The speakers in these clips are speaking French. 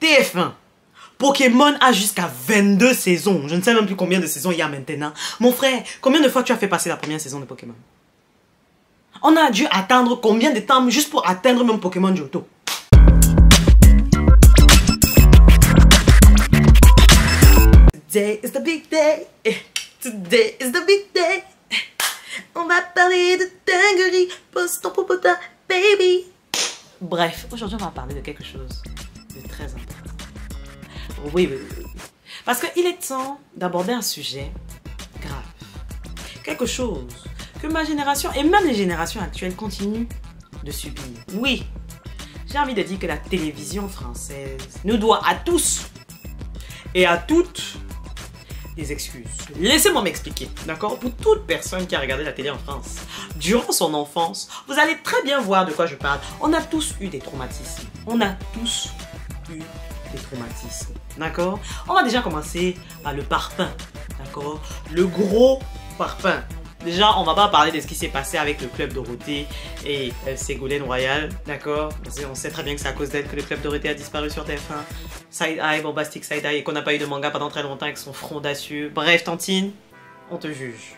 TF1. Pokémon a jusqu'à 22 saisons. Je ne sais même plus combien de saisons il y a maintenant. Mon frère, combien de fois tu as fait passer la première saison de Pokémon? On a dû attendre combien de temps juste pour atteindre même Pokémon Johto? Today is the big day. Today is the big day. On va parler de dinguerie. Pose ton popotin, baby. Bref, aujourd'hui on va parler de quelque chose de très important. Oui. Parce qu'il est temps d'aborder un sujet grave. Quelque chose que ma génération et même les générations actuelles continuent de subir. Oui, j'ai envie de dire que la télévision française nous doit à tous et à toutes des excuses. Laissez-moi m'expliquer, d'accord? Pour toute personne qui a regardé la télé en France durant son enfance, vous allez très bien voir de quoi je parle. On a tous eu des traumatismes. D'accord? On va déjà commencer par le parpaing, d'accord? Le gros parpaing. Déjà, on va pas parler de ce qui s'est passé avec le Club Dorothée et Ségolène Royal, d'accord? On sait très bien que c'est à cause d'elle que le Club Dorothée a disparu sur TF1. Side-eye, bombastic side-eye, et qu'on n'a pas eu de manga pendant très longtemps avec son front audacieux. Bref, Tantine, on te juge.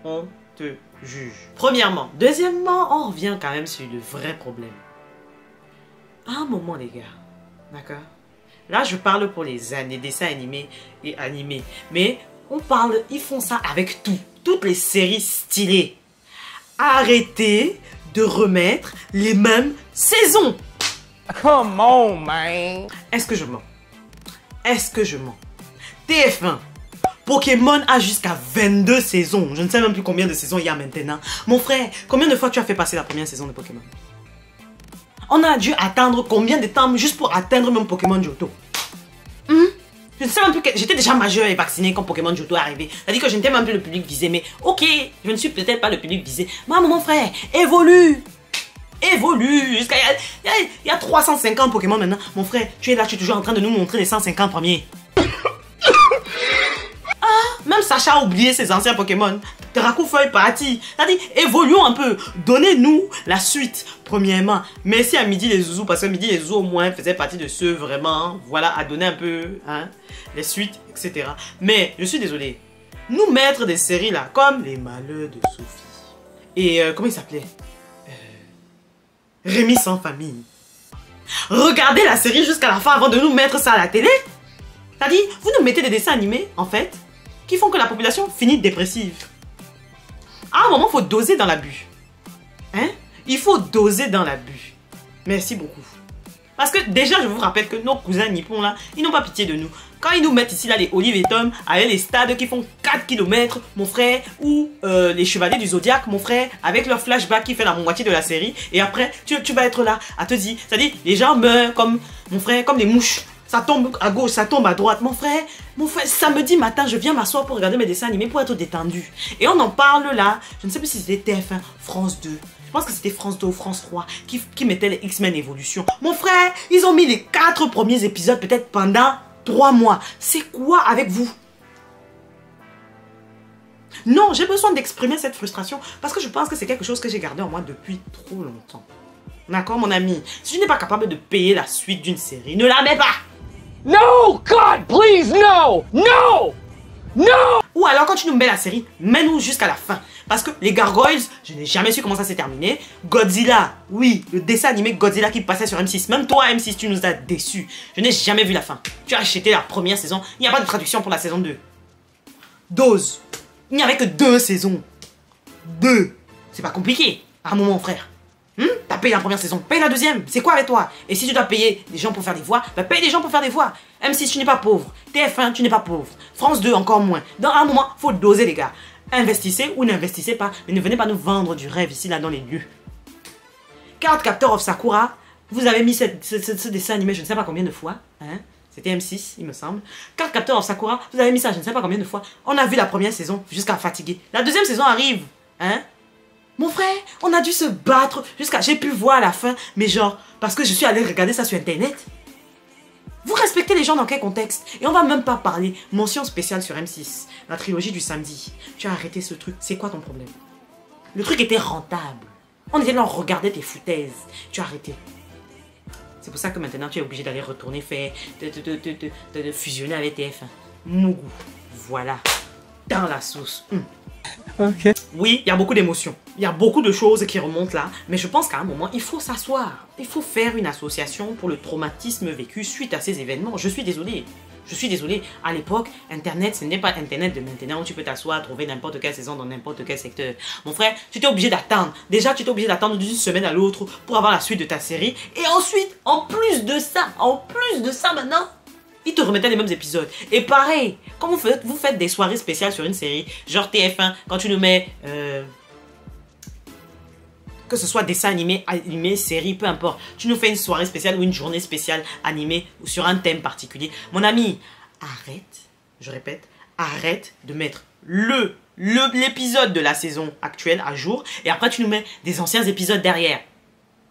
On te juge. Premièrement. Deuxièmement, on revient quand même sur le vrai problème. À un moment, les gars, d'accord? Là, je parle pour les dessins animés et animés. Mais on parle, ils font ça avec tout. Toutes les séries stylées. Arrêtez de remettre les mêmes saisons. Come on, man. Est-ce que je mens? Est-ce que je mens? TF1. Pokémon a jusqu'à 22 saisons. Je ne sais même plus combien de saisons il y a maintenant. Mon frère, combien de fois tu as fait passer la première saison de Pokémon? On a dû attendre combien de temps juste pour atteindre même Pokémon Johto? Je ne sais même plus que... J'étais déjà majeur et vacciné quand Pokémon Johto est arrivé. C'est-à-dire que je n'étais même plus le public visé. Mais ok, je ne suis peut-être pas le public visé. Mais mon frère, évolue. Évolue. Il y a 350 Pokémon maintenant. Mon frère, tu es là, tu es toujours en train de nous montrer les 150 premiers. Même Sacha a oublié ses anciens Pokémon. Dracofeuille parti. C'est-à-dire, évoluons un peu. Donnez-nous la suite. Premièrement, merci à Midi les Zouzous. Parce que Midi les Zouzous, au moins, faisait partie de ceux vraiment, voilà, à donner un peu, hein, les suites, etc. Mais, je suis désolé. Nous mettre des séries là, comme Les Malheurs de Sophie. Et, comment il s'appelait? Rémi sans famille. Regardez la série jusqu'à la fin avant de nous mettre ça à la télé. C'est-à-dire, vous nous mettez des dessins animés, en fait, qui font que la population finit dépressive. À un moment, il faut doser dans l'abus. Hein? Il faut doser dans l'abus. Merci beaucoup. Parce que déjà, je vous rappelle que nos cousins nippons là, ils n'ont pas pitié de nous. Quand ils nous mettent ici là les Olive et Tom, avec les stades qui font 4 km, mon frère, ou les Chevaliers du Zodiaque, mon frère, avec leur flashback qui fait la moitié de la série, et après, tu vas être là à te dire, c'est-à-dire, les gens meurent comme, mon frère, comme des mouches. Ça tombe à gauche, ça tombe à droite. Mon frère, samedi matin, je viens m'asseoir pour regarder mes dessins animés pour être détendu. Et on en parle là. Je ne sais plus si c'était TF1, France 2. Je pense que c'était France 2 ou France 3 qui mettait les X-Men Evolution. Mon frère, ils ont mis les 4 premiers épisodes peut-être pendant 3 mois. C'est quoi avec vous? Non, j'ai besoin d'exprimer cette frustration parce que je pense que c'est quelque chose que j'ai gardé en moi depuis trop longtemps. D'accord, mon ami? Si tu n'es pas capable de payer la suite d'une série, ne la mets pas! No, God, please, no! No! No! Ou alors quand tu nous mets la série, mets-nous jusqu'à la fin. Parce que les Gargoyles, je n'ai jamais su comment ça s'est terminé. Godzilla, oui, le dessin animé Godzilla qui passait sur M6. Même toi, M6, tu nous as déçus. Je n'ai jamais vu la fin. Tu as acheté la première saison. Il n'y a pas de traduction pour la saison 2. Dose. Il n'y avait que 2 saisons. 2. C'est pas compliqué. À un moment, frère. T'as payé la première saison, paye la deuxième, c'est quoi avec toi? Et si tu dois payer des gens pour faire des voix, bah paye des gens pour faire des voix. M6, tu n'es pas pauvre. TF1, tu n'es pas pauvre. France 2, encore moins. Dans un moment, faut doser les gars. Investissez ou n'investissez pas, mais ne venez pas nous vendre du rêve ici, là, dans les lieux. Card Captor of Sakura, vous avez mis ce dessin animé je ne sais pas combien de fois. Hein? C'était M6, il me semble. Card Captor of Sakura, vous avez mis ça je ne sais pas combien de fois. On a vu la première saison jusqu'à fatiguer. La deuxième saison arrive. Hein? Mon frère, on a dû se battre jusqu'à... J'ai pu voir à la fin, mais genre, parce que je suis allé regarder ça sur Internet. Vous respectez les gens dans quel contexte? Et on va même pas parler. Mention spéciale sur M6, la trilogie du samedi. Tu as arrêté ce truc, c'est quoi ton problème? Le truc était rentable. On était là, on regardait tes foutaises. Tu as arrêté. C'est pour ça que maintenant tu es obligé d'aller retourner faire, de fusionner avec TF1. Mougou. Voilà. Dans la sauce. Ok. Oui, il y a beaucoup d'émotions. Il y a beaucoup de choses qui remontent là. Mais je pense qu'à un moment, il faut s'asseoir. Il faut faire une association pour le traumatisme vécu suite à ces événements. Je suis désolé. Je suis désolé. À l'époque, Internet, ce n'est pas Internet de maintenant où tu peux t'asseoir, trouver n'importe quelle saison dans n'importe quel secteur. Mon frère, tu étais obligé d'attendre. Déjà, tu étais obligé d'attendre d'une semaine à l'autre pour avoir la suite de ta série. Et ensuite, en plus de ça maintenant, ils te remettaient les mêmes épisodes. Et pareil, quand vous faites des soirées spéciales sur une série, genre TF1, quand tu nous mets... que ce soit dessin animé, série, peu importe. Tu nous fais une soirée spéciale ou une journée spéciale animée ou sur un thème particulier. Mon ami, arrête, je répète, arrête de mettre l'épisode de la saison actuelle à jour et après tu nous mets des anciens épisodes derrière.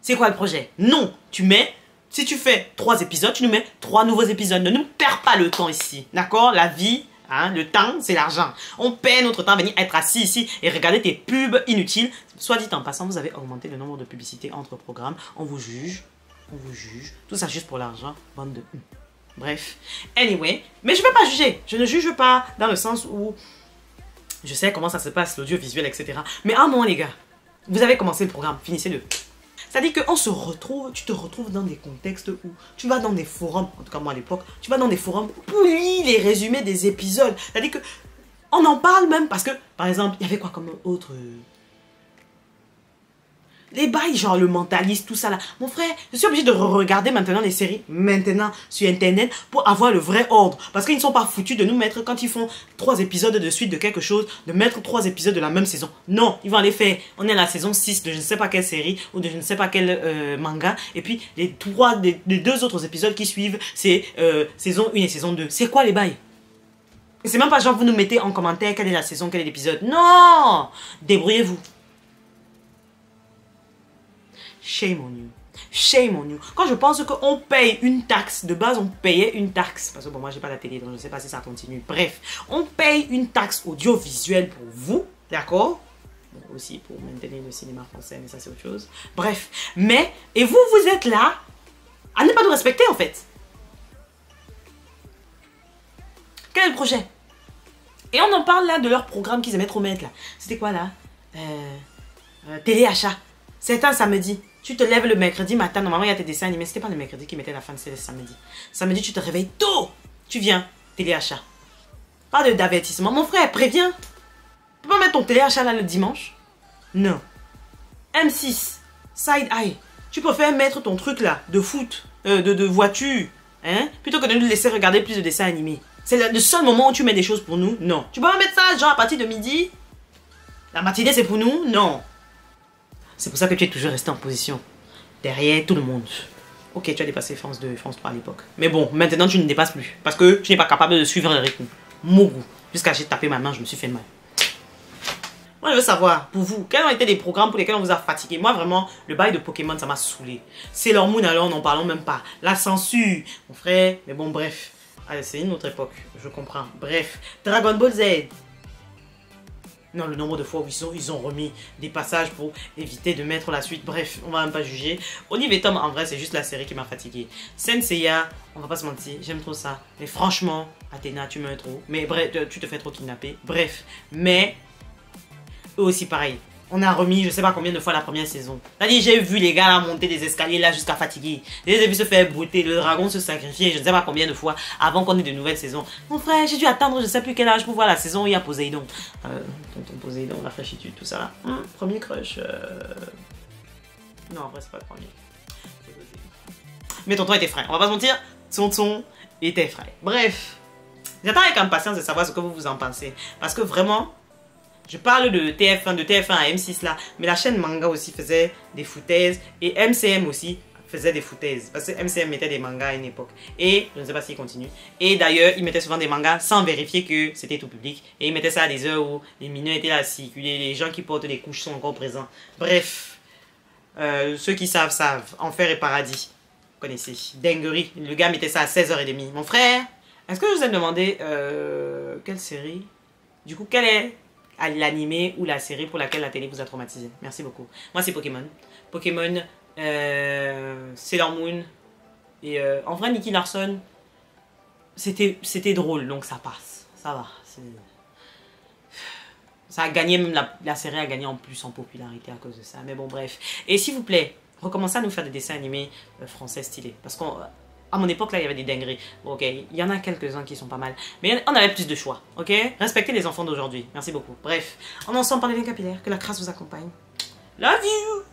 C'est quoi le projet? Non, tu mets... Si tu fais 3 épisodes, tu nous mets 3 nouveaux épisodes. Ne nous perds pas le temps ici. D'accord? La vie, hein, le temps, c'est l'argent. On perd notre temps à venir être assis ici et regarder tes pubs inutiles. Soit dit en passant, vous avez augmenté le nombre de publicités entre programmes. On vous juge. On vous juge. Tout ça juste pour l'argent. Bande de... Bref. Anyway. Mais je ne vais pas juger. Je ne juge pas dans le sens où je sais comment ça se passe, l'audiovisuel, etc. Mais à un moment, les gars, vous avez commencé le programme. Finissez-le. C'est-à-dire qu'on se retrouve, tu te retrouves dans des contextes où tu vas dans des forums, en tout cas moi à l'époque, tu vas dans des forums pour lire les résumés des épisodes. C'est-à-dire que on en parle même parce que, par exemple, il y avait quoi comme autre... Les bails, genre le mentaliste, tout ça là. Mon frère, je suis obligé de regarder maintenant les séries, maintenant, sur Internet, pour avoir le vrai ordre. Parce qu'ils ne sont pas foutus de nous mettre, quand ils font 3 épisodes de suite de quelque chose, de mettre 3 épisodes de la même saison. Non, ils vont aller faire, on est à la saison 6 de je ne sais pas quelle série, ou de je ne sais pas quel manga. Et puis, les 2 autres épisodes qui suivent, c'est saison 1 et saison 2. C'est quoi les bails? Et c'est même pas genre, vous nous mettez en commentaire quelle est la saison, quel est l'épisode. Non! Débrouillez-vous. Shame on you. Shame on you. Quand je pense qu'on paye une taxe, de base on payait une taxe, parce que bon moi j'ai pas la télé donc je ne sais pas si ça continue. Bref, on paye une taxe audiovisuelle pour vous, d'accord? Bon, aussi pour maintenir le cinéma français, mais ça c'est autre chose. Bref, mais, et vous, vous êtes là à ne pas nous respecter en fait. Quel est le projet? Et on en parle là de leur programme qu'ils aimaient trop mettre là. C'était quoi là? Téléachat. C'est un samedi. Tu te lèves le mercredi matin, normalement il y a tes dessins animés. C'était pas le mercredi qui mettait la fin de série, samedi. Samedi, tu te réveilles tôt. Tu viens, téléachat. Pas d'avertissement. Mon frère, préviens. Tu peux pas mettre ton téléachat là le dimanche? Non. M6, Side Eye. Tu préfères mettre ton truc là, de foot, de voiture, hein, plutôt que de nous laisser regarder plus de dessins animés. C'est le seul moment où tu mets des choses pour nous? Non. Tu peux pas mettre ça genre à partir de midi? La matinée c'est pour nous? Non. C'est pour ça que tu es toujours resté en position derrière tout le monde. Ok, tu as dépassé France 2 et France 3 à l'époque. Mais bon, maintenant tu ne dépasses plus. Parce que tu n'es pas capable de suivre le rythme. Mougou. Jusqu'à j'ai tapé ma main, je me suis fait mal. Moi, je veux savoir, pour vous, quels ont été les programmes pour lesquels on vous a fatigué? Moi, vraiment, le bail de Pokémon, ça m'a saoulé. Sailor Moon, alors, n'en parlons même pas. La censure, mon frère. Mais bon, bref. Allez, c'est une autre époque, je comprends. Bref, Dragon Ball Z. Non, le nombre de fois où ils ont remis des passages pour éviter de mettre la suite. Bref, on va même pas juger. Olive et Tom, en vrai, c'est juste la série qui m'a fatigué. Senseiya, on va pas se mentir, j'aime trop ça. Mais franchement, Athéna, tu m'aimes trop. Mais bref, tu te fais trop kidnapper. Bref, mais eux aussi pareil. On a remis je sais pas combien de fois la première saison. C'est-à-dire, j'ai vu les gars là monter des escaliers là jusqu'à fatiguer. J'ai vu se faire brouter, le dragon se sacrifier, je ne sais pas combien de fois avant qu'on ait de nouvelles saisons. Mon frère, j'ai dû attendre je sais plus quel âge pour voir la saison où il y a Poséidon. Tonton Poséidon, la fraîchitude, tout ça là. Premier crush. Non, en vrai, c'est pas le premier. Mais tonton était frais. On va pas se mentir, tonton était frais. Bref, j'attends avec impatience de savoir ce que vous en pensez. Parce que vraiment. Je parle de TF1 à M6 là, mais la chaîne Manga aussi faisait des foutaises et MCM aussi faisait des foutaises parce que MCM mettait des mangas à une époque et je ne sais pas s'il continue. Et d'ailleurs, ils mettaient souvent des mangas sans vérifier que c'était tout public et ils mettaient ça à des heures où les mineurs étaient là à circuler, les gens qui portent des couches sont encore présents. Bref, ceux qui savent, savent. Enfer et paradis, vous connaissez. Dinguerie, le gars mettait ça à 16h30. Mon frère, est-ce que je vous ai demandé quelle série? Du coup, quelle est à l'animé ou la série pour laquelle la télé vous a traumatisé? Merci beaucoup. Moi, c'est Pokémon. Pokémon, Sailor Moon, Et en vrai, Nicky Larson, c'était drôle, donc ça passe. Ça va. Ça a gagné, même la série a gagné en plus en popularité à cause de ça. Mais bon, bref. Et s'il vous plaît, recommencez à nous faire des dessins animés français stylés. Parce qu'à mon époque, là, il y avait des dingueries. Bon, ok, il y en a quelques-uns qui sont pas mal. Mais on avait plus de choix, ok? Respectez les enfants d'aujourd'hui. Merci beaucoup. Bref, on est ensemble par les liens capillaires. Que la crasse vous accompagne. Love you!